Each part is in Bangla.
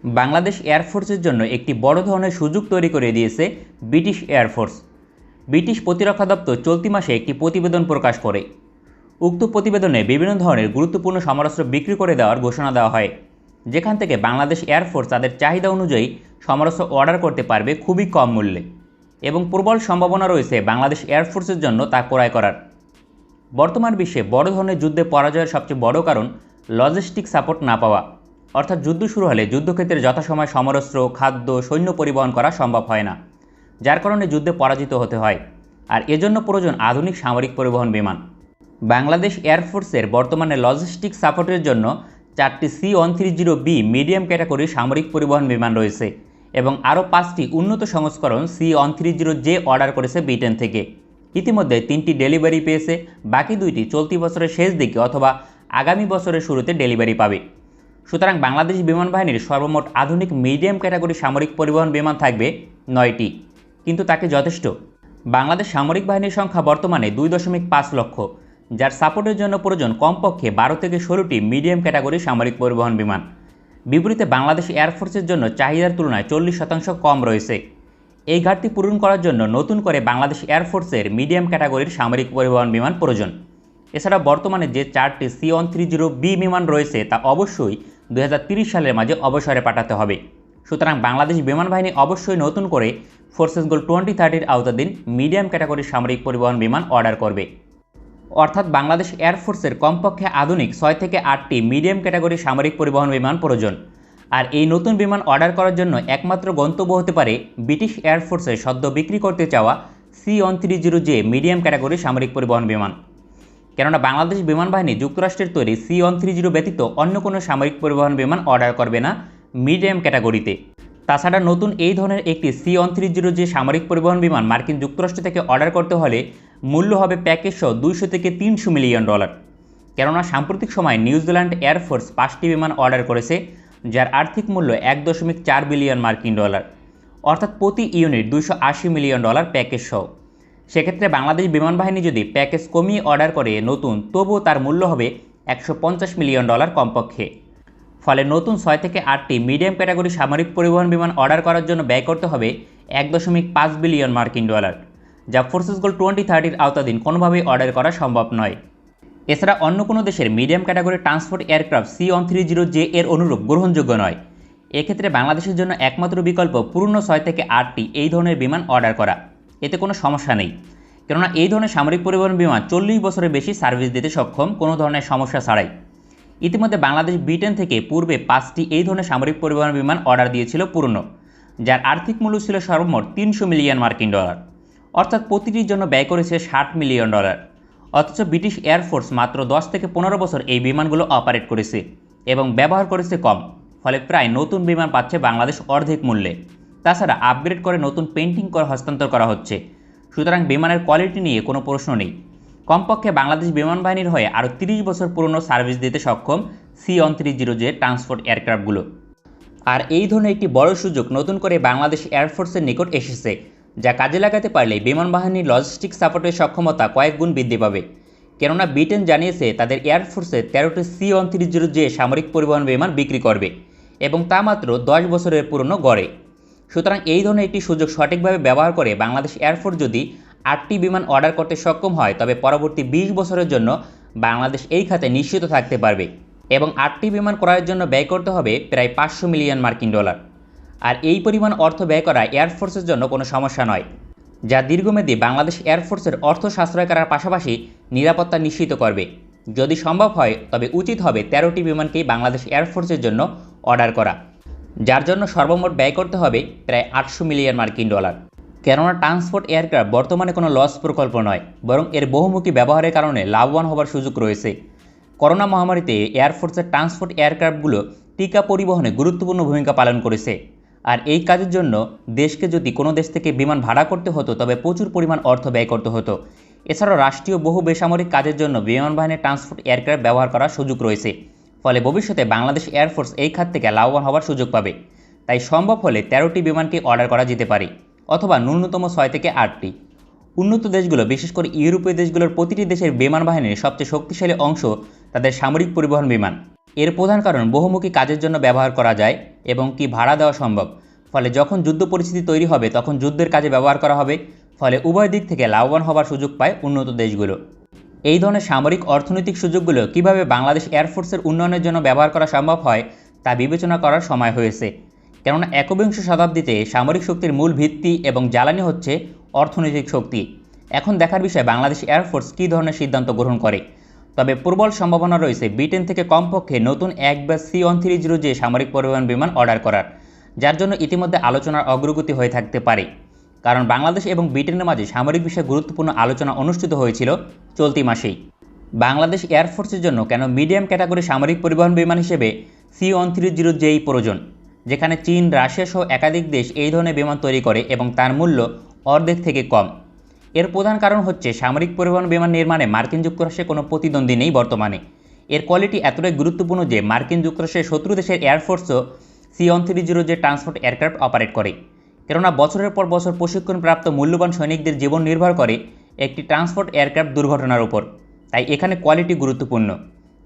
বাংলাদেশ এয়ারফোর্সের জন্য একটি বড় ধরনের সুযোগ তৈরি করে দিয়েছে ব্রিটিশ এয়ারফোর্স। ব্রিটিশ প্রতিরক্ষা দপ্তর চলতি মাসে একটি প্রতিবেদন প্রকাশ করে। উক্ত প্রতিবেদনে বিভিন্ন ধরনের গুরুত্বপূর্ণ সমরাস্ত্র বিক্রি করে দেওয়ার ঘোষণা দেওয়া হয়, যেখান থেকে বাংলাদেশ এয়ারফোর্স তাদের চাহিদা অনুযায়ী সমরাস্ত্র অর্ডার করতে পারবে খুবই কম মূল্যে এবং প্রবল সম্ভাবনা রয়েছে বাংলাদেশ এয়ারফোর্সের জন্য তা ক্রয় করার। বর্তমান বিশ্বে বড় ধরনের যুদ্ধে পরাজয়ের সবচেয়ে বড় কারণ লজিস্টিক সাপোর্ট না পাওয়া, অর্থাৎ যুদ্ধ শুরু হলে যুদ্ধক্ষেত্রে যথাসময় সমরাস্ত্র, খাদ্য, সৈন্য পরিবহন করা সম্ভব হয় না, যার কারণে যুদ্ধে পরাজিত হতে হয়। আর এজন্য প্রয়োজন আধুনিক সামরিক পরিবহন বিমান। বাংলাদেশ এয়ারফোর্সের বর্তমানে লজিস্টিক সাপোর্টের জন্য 4টি C-130B মিডিয়াম ক্যাটাগরির সামরিক পরিবহন বিমান রয়েছে এবং আরও 5টি উন্নত সংস্করণ C-130J অর্ডার করেছে ব্রিটেন থেকে। ইতিমধ্যে 3টি ডেলিভারি পেয়েছে, বাকি 2টি চলতি বছরের শেষ দিকে অথবা আগামী বছরের শুরুতে ডেলিভারি পাবে। সুতরাং বাংলাদেশ বিমান বাহিনীর সর্বমোট আধুনিক মিডিয়াম ক্যাটাগরি সামরিক পরিবহন বিমান থাকবে 9টি, কিন্তু তাকে যথেষ্ট। বাংলাদেশ সামরিক বাহিনীর সংখ্যা বর্তমানে 2.5 লক্ষ, যার সাপোর্টের জন্য প্রয়োজন কমপক্ষে 12 থেকে 16টি মিডিয়াম ক্যাটাগরি সামরিক পরিবহন বিমান। বিপরীতে বাংলাদেশ এয়ারফোর্সের জন্য চাহিদার তুলনায় 40% কম রয়েছে। এই ঘাটতি পূরণ করার জন্য নতুন করে বাংলাদেশ এয়ারফোর্সের মিডিয়াম ক্যাটাগরির সামরিক পরিবহন বিমান প্রয়োজন। এছাড়া বর্তমানে যে 4টি C-130B বিমান রয়েছে তা অবশ্যই 2030 সালের মাঝে অবসরে পাঠাতে হবে। সুতরাং বাংলাদেশ বিমান বাহিনী অবশ্যই নতুন করে ফোর্সেস গোল 2030-র আওতাধীন মিডিয়াম ক্যাটাগরির সামরিক পরিবহন বিমান অর্ডার করবে। অর্থাৎ বাংলাদেশ এয়ারফোর্সের কমপক্ষে আধুনিক 6 থেকে 8টি মিডিয়াম ক্যাটাগরির সামরিক পরিবহন বিমান প্রয়োজন। আর এই নতুন বিমান অর্ডার করার জন্য একমাত্র গন্তব্য হতে পারে ব্রিটিশ এয়ারফোর্সের সদ্য বিক্রি করতে চাওয়া C-130J মিডিয়াম ক্যাটাগরির সামরিক পরিবহন বিমান। কেননা বাংলাদেশ বিমান বাহিনী যুক্তরাষ্ট্রের তৈরি C-130 ব্যতীত অন্য কোনো সামরিক পরিবহন বিমান অর্ডার করবে না মিডিয়াম ক্যাটাগরিতে। তাছাড়া নতুন এই ধরনের একটি C-130J সামরিক পরিবহন বিমান মার্কিন যুক্তরাষ্ট্র থেকে অর্ডার করতে হলে মূল্য হবে প্যাকেজ সহ $200 থেকে $300 মিলিয়ন। কেননা সাম্প্রতিক সময়ে নিউজিল্যান্ড এয়ারফোর্স 5টি বিমান অর্ডার করেছে, যার আর্থিক মূল্য $1.4 বিলিয়ন মার্কিন ডলার, অর্থাৎ প্রতি ইউনিট $280 মিলিয়ন প্যাকেজ সহ। সেক্ষেত্রে বাংলাদেশ বিমান বাহিনী যদি প্যাকেজ কমিয়ে অর্ডার করে নতুন, তবুও তার মূল্য হবে $150 মিলিয়ন কমপক্ষে। ফলে নতুন 6 থেকে 8টি মিডিয়াম ক্যাটাগরি সামরিক পরিবহন বিমান অর্ডার করার জন্য ব্যয় করতে হবে $1.5 বিলিয়ন মার্কিন ডলার, যা ফোর্সেস গোল 2030-র আওতাধীন কোনোভাবেই অর্ডার করা সম্ভব নয়। এছাড়া অন্য কোনো দেশের medium category transport aircraft C-130J এর অনুরূপ গ্রহণযোগ্য নয়। এক্ষেত্রে বাংলাদেশের জন্য একমাত্র বিকল্প পুরনো 6 থেকে 8টি এই ধরনের বিমান অর্ডার করা। এতে কোনো সমস্যা নেই, কেননা এই ধরনের সামরিক পরিবহন বিমান 40 বছরের বেশি সার্ভিস দিতে সক্ষম কোনো ধরনের সমস্যা ছাড়াই। ইতিমধ্যে বাংলাদেশ ব্রিটেন থেকে পূর্বে 5টি এই ধরনের সামরিক পরিবহন বিমান অর্ডার দিয়েছিল পুরনো, যার আর্থিক মূল্য ছিল সর্বমোট $300 মিলিয়ন মার্কিন ডলার, অর্থাৎ প্রতিটির জন্য ব্যয় করেছে $60 মিলিয়ন। অথচ ব্রিটিশ এয়ারফোর্স মাত্র 10 থেকে 15 বছর এই বিমানগুলো অপারেট করেছে এবং ব্যবহার করেছে কম, ফলে প্রায় নতুন বিমান পাচ্ছে বাংলাদেশ অর্ধেক মূল্যে। তাছাড়া আপগ্রেড করে নতুন পেন্টিং করে হস্তান্তর করা হচ্ছে। সুতরাং বিমানের কোয়ালিটি নিয়ে কোনো প্রশ্ন নেই। কমপক্ষে বাংলাদেশ বিমান বাহিনীর হয়ে আরও 30 বছর পুরনো সার্ভিস দিতে সক্ষম C-130J ট্রান্সপোর্ট এয়ারক্রাফটগুলো। আর এই ধরনের একটি বড় সুযোগ নতুন করে বাংলাদেশ এয়ারফোর্সের নিকট এসেছে, যা কাজে লাগাতে পারলে বিমান বাহিনীর লজিস্টিক সাপোর্টের সক্ষমতা কয়েক গুণ বৃদ্ধি পাবে। কেননা ব্রিটেন জানিয়েছে তাদের এয়ারফোর্সে 13টি C-130J সামরিক পরিবহন বিমান বিক্রি করবে এবং তা মাত্র 10 বছরের পুরনো গড়ে। সুতরাং এই ধরনের একটি সুযোগ সঠিকভাবে ব্যবহার করে বাংলাদেশ এয়ারফোর্স যদি 8টি বিমান অর্ডার করতে সক্ষম হয়, তবে পরবর্তী 20 বছরের জন্য বাংলাদেশ এই খাতে নিশ্চিত থাকতে পারবে এবং 8টি বিমান ক্রয়ের জন্য ব্যয় করতে হবে প্রায় $500 মিলিয়ন মার্কিন ডলার। আর এই পরিমাণ অর্থ ব্যয় করা এয়ারফোর্সের জন্য কোনো সমস্যা নয়, যা দীর্ঘমেয়াদী বাংলাদেশ এয়ারফোর্সের অর্থ সাশ্রয় করার পাশাপাশি নিরাপত্তা নিশ্চিত করবে। যদি সম্ভব হয় তবে উচিত হবে 13টি বিমানকেই বাংলাদেশ এয়ারফোর্সের জন্য অর্ডার করা, যার জন্য সর্বমোট ব্যয় করতে হবে প্রায় $800 মিলিয়ন মার্কিন ডলার। কেননা ট্রান্সপোর্ট এয়ারক্রাফট বর্তমানে কোনো লস প্রকল্প নয়, বরং এর বহুমুখী ব্যবহারের কারণে লাভবান হবার সুযোগ রয়েছে। করোনা মহামারীতে এয়ারফোর্সের ট্রান্সপোর্ট এয়ারক্রাফটগুলো টিকা পরিবহনে গুরুত্বপূর্ণ ভূমিকা পালন করেছে। আর এই কাজের জন্য দেশকে যদি কোনো দেশ থেকে বিমান ভাড়া করতে হতো, তবে প্রচুর পরিমাণ অর্থ ব্যয় করতে হতো। এছাড়াও রাষ্ট্রীয় বহু বেসামরিক কাজের জন্য বিমান বাহিনীর ট্রান্সপোর্ট এয়ারক্রাফট ব্যবহার করার সুযোগ রয়েছে। ফলে ভবিষ্যতে বাংলাদেশ এয়ারফোর্স এই খাত থেকে লাভবান হওয়ার সুযোগ পাবে। তাই সম্ভব হলে 13টি বিমানকে অর্ডার করা যেতে পারে, অথবা ন্যূনতম 6 থেকে 8টি। উন্নত দেশগুলো, বিশেষ করে ইউরোপীয় দেশগুলোর প্রতিটি দেশের বিমান বাহিনীর সবচেয়ে শক্তিশালী অংশ তাদের সামরিক পরিবহন বিমান। এর প্রধান কারণ বহুমুখী কাজের জন্য ব্যবহার করা যায় এবং কি ভাড়া দেওয়া সম্ভব, ফলে যখন যুদ্ধ পরিস্থিতি তৈরি হবে তখন যুদ্ধের কাজে ব্যবহার করা হবে, ফলে উভয় দিক থেকে লাভবান হবার সুযোগ পায় উন্নত দেশগুলো। এই ধরনের সামরিক অর্থনৈতিক সুযোগগুলো কিভাবে বাংলাদেশ এয়ারফোর্সের উন্নয়নের জন্য ব্যবহার করা সম্ভব হয় তা বিবেচনা করার সময় হয়েছে, কেননা একবিংশ শতাব্দীতে সামরিক শক্তির মূল ভিত্তি এবং জ্বালানি হচ্ছে অর্থনৈতিক শক্তি। এখন দেখার বিষয় বাংলাদেশ এয়ারফোর্স কী ধরনের সিদ্ধান্ত গ্রহণ করে। তবে প্রবল সম্ভাবনা রয়েছে ব্রিটেন থেকে কমপক্ষে নতুন এক ব্যাচ C-130J সামরিক পরিবহন বিমান অর্ডার করার, যার জন্য ইতিমধ্যে আলোচনার অগ্রগতি হয়ে থাকতে পারে, কারণ বাংলাদেশ এবং ব্রিটেনের মাঝে সামরিক বিষয়ে গুরুত্বপূর্ণ আলোচনা অনুষ্ঠিত হয়েছিল চলতি মাসেই। বাংলাদেশ এয়ারফোর্সের জন্য কেন মিডিয়াম ক্যাটাগরি সামরিক পরিবহন বিমান হিসেবে C-130J প্রয়োজন, যেখানে চীন, রাশিয়া সহ একাধিক দেশ এই ধরনের বিমান তৈরি করে এবং তার মূল্য অর্ধেক থেকে কম। এর প্রধান কারণ হচ্ছে সামরিক পরিবহন বিমান নির্মাণে মার্কিন যুক্তরাষ্ট্রের কোনো প্রতিদ্বন্দ্বী নেই বর্তমানে। এর কোয়ালিটি এতটাই গুরুত্বপূর্ণ যে মার্কিন যুক্তরাষ্ট্রের শত্রু দেশের এয়ারফোর্সও C-130J ট্রান্সপোর্ট এয়ারক্রাফট অপারেট করে, কেননা বছরের পর বছর প্রশিক্ষণপ্রাপ্ত মূল্যবান সৈনিকদের জীবন নির্ভর করে একটি ট্রান্সপোর্ট এয়ারক্রাফট দুর্ঘটনার উপর, তাই এখানে কোয়ালিটি গুরুত্বপূর্ণ।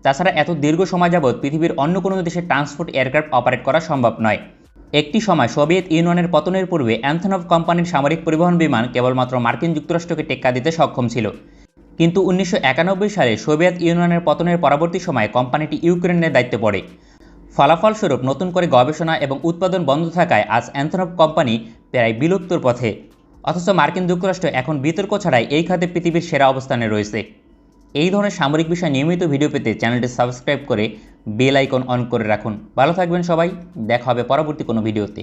তাছাড়া এত দীর্ঘ সময় যাবৎ পৃথিবীর অন্য কোনো দেশে ট্রান্সপোর্ট এয়ারক্রাফট অপারেট করা সম্ভব নয়। একটি সময় সোভিয়েত ইউনিয়নের পতনের পূর্বে অ্যানথনভ কোম্পানির সামরিক পরিবহন বিমান কেবলমাত্র মার্কিন যুক্তরাষ্ট্রকে টেক্কা দিতে সক্ষম ছিল, কিন্তু 1991 সালে সোভিয়েত ইউনিয়নের পতনের পরবর্তী সময়ে কোম্পানিটি ইউক্রেনের দায়িত্বে পড়ে। ফলাফলস্বরূপ নতুন করে গবেষণা এবং উৎপাদন বন্ধ থাকায় আজ অ্যানথনভ কোম্পানি প্রায় বিলুপ্তর পথে, অথচ মার্কিন যুক্তরাষ্ট্র এখন বিতর্ক ছাড়াই এই খাতে পৃথিবীর সেরা অবস্থানে রয়েছে। এই ধরনের সামরিক বিষয়ে নিয়মিত ভিডিও পেতে চ্যানেলটি সাবস্ক্রাইব করে বেল আইকন অন করে রাখুন। ভালো থাকবেন সবাই, দেখা হবে পরবর্তী কোনো ভিডিওতে।